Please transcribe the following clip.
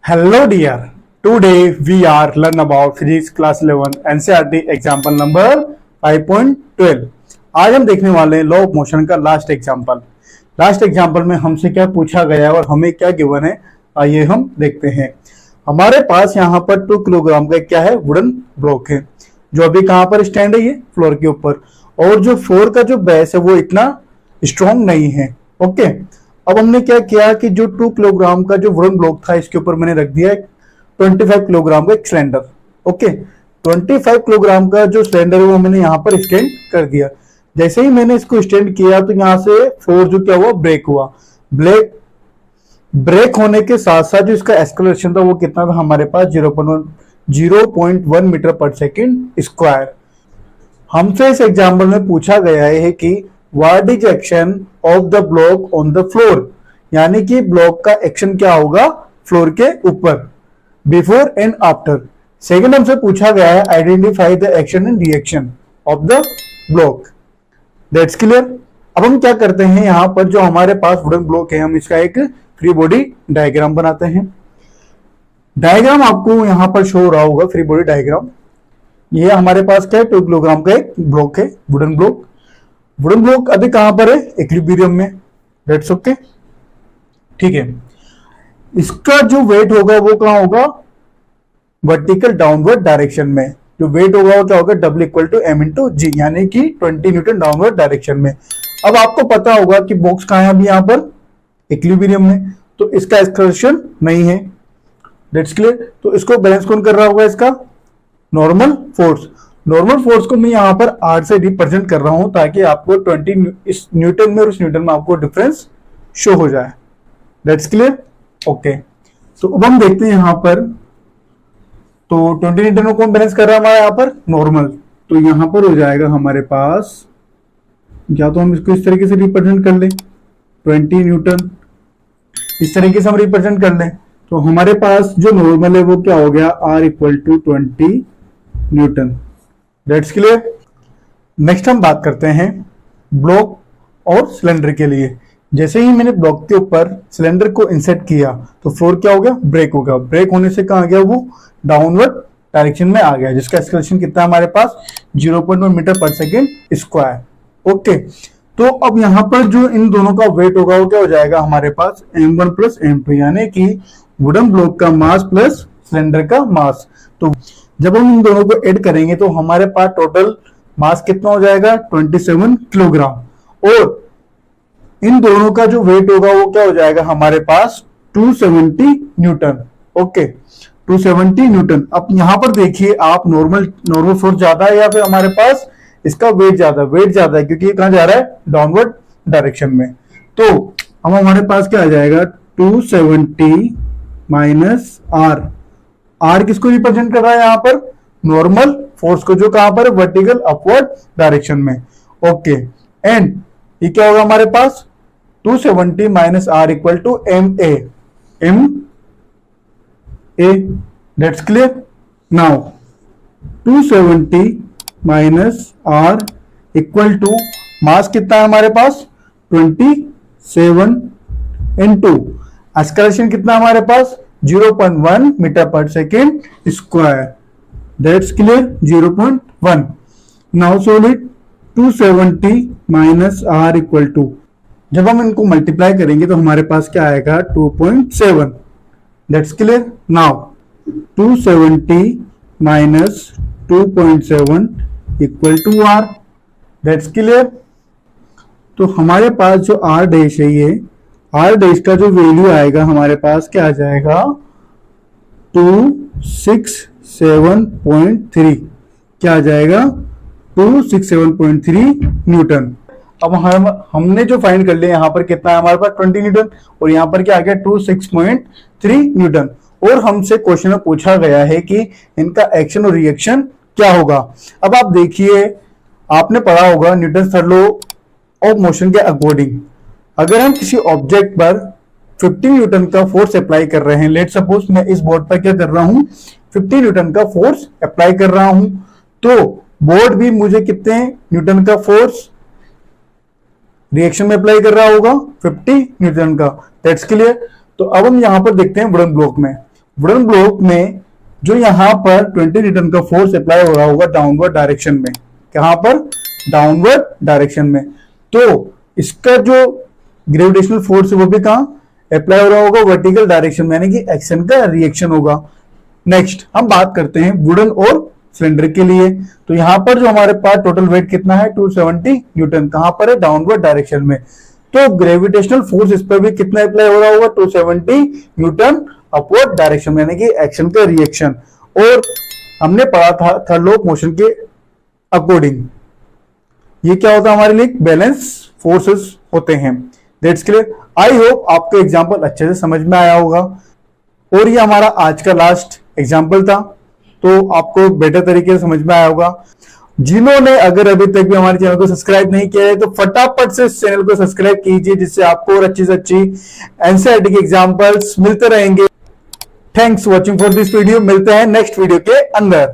Hello dear, today we are learn about physics class 11 NCERT example number 5.12। आज हम देखने वाले हैं लॉ ऑफ मोशन का लास्ट एग्जाम्पल में हमसे क्या पूछा गया है और हमें क्या गिवन है, आइए हम देखते हैं। हमारे पास यहाँ पर 2 किलोग्राम का क्या है, वुडन ब्लॉक है जो अभी कहाँ पर स्टैंड है, ये फ्लोर के ऊपर, और जो फ्लोर का जो बेस है वो इतना स्ट्रॉन्ग नहीं है। ओके, अब हमने क्या किया कि जो 2 किलोग्राम का जो वुडन ब्लॉक था इसके ऊपर मैंने रख दिया 25 किलोग्राम का एक सिलेंडर। ओके, 25 किलोग्राम का जो सिलेंडर है वो मैंने यहाँ पर स्टैंड कर दिया। जैसे ही मैंने इसको स्टैंड किया तो यहाँ से फ्लोर जो क्या हुआ, ब्रेक होने के साथ साथ जो इसका एक्सेलरेशन था वो कितना था हमारे पास, 0.1 मीटर पर सेकेंड स्क्वायर। हमसे इस एग्जाम्पल में पूछा गया है कि what is action of the block on the floor, यानी कि ब्लॉक का एक्शन क्या होगा फ्लोर के ऊपर, बिफोर एंड आफ्टर। सेकंड हमसे पूछा गया है identify the action and reaction of the block. That's clear. अब हम क्या करते हैं, यहां पर जो हमारे पास वुडन ब्लॉक है हम इसका एक फ्री बॉडी डायग्राम बनाते हैं। डायग्राम आपको यहां पर शो हो रहा होगा, फ्री बॉडी डायग्राम। ये हमारे पास क्या है, 2 किलोग्राम का एक ब्लॉक है, वुडन ब्लॉक अभी कहां पर है, इक्विलिब्रियम में। दैट्स ओके, ठीक है। इसका जो वेट होगा वो कहां होगा, वर्टिकल डाउनवर्ड डायरेक्शन में। जो वेट होगा वो क्या होगा, W = M/G, यानी कि 20 न्यूटन डाउनवर्ड डायरेक्शन में। अब आपको पता होगा कि बॉक्स कहां है अभी, यहां पर इक्विलिब्रियम में, तो इसका एक्सेलरेशन नहीं है। That's clear. तो इसको बैलेंस कौन कर रहा होगा, इसका नॉर्मल फोर्स को मैं यहां पर R से रिप्रेजेंट कर रहा हूं ताकि आपको 20 इस न्यूटन में और उस न्यूटन में आपको डिफरेंस शो हो जाए। That's clear, okay. तो अब हम देखते हैं यहां पर, तो 20 न्यूटन को कौन बैलेंस कर रहा है हमारा यहाँ पर, नॉर्मल। तो यहां पर हो जाएगा हमारे पास, या तो हम इसको इस तरीके से रिप्रेजेंट कर लें, 20 न्यूटन इस तरीके से हम रिप्रेजेंट कर लें, तो हमारे पास जो नॉर्मल है वो क्या हो गया, R = 20 Newton. That's clear. Next हम बात करते हैं ब्लॉक और सिलेंडर के लिए। जैसे ही मैंने ब्लॉक के ऊपर सिलेंडर को इंसर्ट किया तो फ्लोर क्या हो गया, ब्रेक हो गया। ब्रेक होने से कहां गया, वो डाउनवर्ड डायरेक्शन में आ गया, जिसका एक्सेलरेशन कितना है हमारे पास, 0.1 मीटर पर सेकेंड स्क्वायर। ओके, तो अब यहां पर जो इन दोनों का वेट होगा वो क्या हो जाएगा हमारे पास, M1 + M2, यानी कि वुडन ब्लॉक का मास प्लस सिलेंडर का मास। तो जब हम इन दोनों को ऐड करेंगे तो हमारे पास टोटल मास कितना हो जाएगा, 27 किलोग्राम, और इन दोनों का जो वेट होगा वो क्या हो जाएगा हमारे पास, 270 न्यूटन। Okay, 270 Newton. अब यहां पर देखिए आप, नॉर्मल फोर्स ज्यादा है या फिर हमारे पास इसका वेट ज्यादा है, क्योंकि ये कहां जा रहा है, डाउनवर्ड डायरेक्शन में। तो अब हमारे पास क्या आ जाएगा, 270 - R किसको रिप्रेजेंट कर रहा है यहाँ पर, नॉर्मल फोर्स को, जो कहां पर, वर्टिकल अपवर्ड डायरेक्शन में। ओके, एंड ये क्या होगा हमारे पास, 270 - R = MA। That's clear. Now 270 - R = मास कितना है हमारे पास, 27, इनटू एक्सेलरेशन कितना हमारे पास, 0.1 मीटर पर second square. That's clear, 0.1। Now solve it, 270 - R = जब हम इनको मल्टीप्लाई करेंगे तो हमारे पास क्या आएगा, 2.7। That's clear. Now 270 - 2.7 = R। That's clear. तो हमारे पास जो R डैश है, ये R डैश का जो वैल्यू आएगा हमारे पास क्या आ जाएगा, 267.3। क्या आ जाएगा, 267.3 न्यूटन। अब हमने जो फाइंड कर लिया, यहाँ पर कितना है हमारे पास, 20 न्यूटन, और यहाँ पर क्या आ गया, 26.3 न्यूटन। और हमसे क्वेश्चन में पूछा गया है कि इनका एक्शन और रिएक्शन क्या होगा। अब आप देखिए, आपने पढ़ा होगा Newton third law of motion के अकॉर्डिंग, अगर हम किसी ऑब्जेक्ट पर 50 न्यूटन का फोर्स अप्लाई कर रहे हैं, लेट सपोज मैं इस बोर्ड पर क्या कर रहा हूं, 50 न्यूटन का फोर्स अप्लाई कर रहा हूं, तो बोर्ड भी मुझे कितने न्यूटन का फोर्स रिएक्शन में अप्लाई कर रहा होगा, 50 न्यूटन का। That's clear. तो अब हम यहां पर देखते हैं वुडन ब्लॉक में। वुडन ब्लॉक में जो यहाँ पर 20 न्यूटन का फोर्स अप्लाई हो रहा होगा डाउनवर्ड डायरेक्शन में, कहां पर, डाउनवर्ड डायरेक्शन में, तो इसका जो ग्रेविटेशनल फोर्स है वो भी कहां अप्लाई हो रहा होगा, वर्टिकल डायरेक्शन में, यानी कि एक्शन का रिएक्शन होगा। नेक्स्ट हम बात करते हैं वुडन और सिलेंडर के लिए। तो यहां पर जो हमारे पास टोटल वेट कितना है 270 न्यूटन, कहां पर है, डाउनवर्ड डायरेक्शन में, तो ग्रेविटेशनल फोर्स इस पर भी कितना अप्लाई हो रहा होगा 270 न्यूटन अपवर्ड डायरेक्शन में, यानी कि एक्शन का रिएक्शन। और हमने पढ़ा था थर्ड लॉ ऑफ मोशन के अकॉर्डिंग ये क्या होता है हमारे लिए, बैलेंस फोर्सेस होते हैं। That's clear. आई होप आपको एग्जांपल अच्छे से समझ में आया होगा। और ये हमारा आज का लास्ट एग्जांपल था, तो आपको बेटर तरीके से समझ में आया होगा। जिन्होंने अगर अभी तक भी हमारे चैनल को सब्सक्राइब नहीं किया है तो फटाफट से इस चैनल को सब्सक्राइब कीजिए, जिससे आपको और अच्छी से अच्छी एनसीईआरटी के एग्जांपल्स मिलते रहेंगे। Thanks watching for this video. मिलते हैं नेक्स्ट वीडियो के अंदर।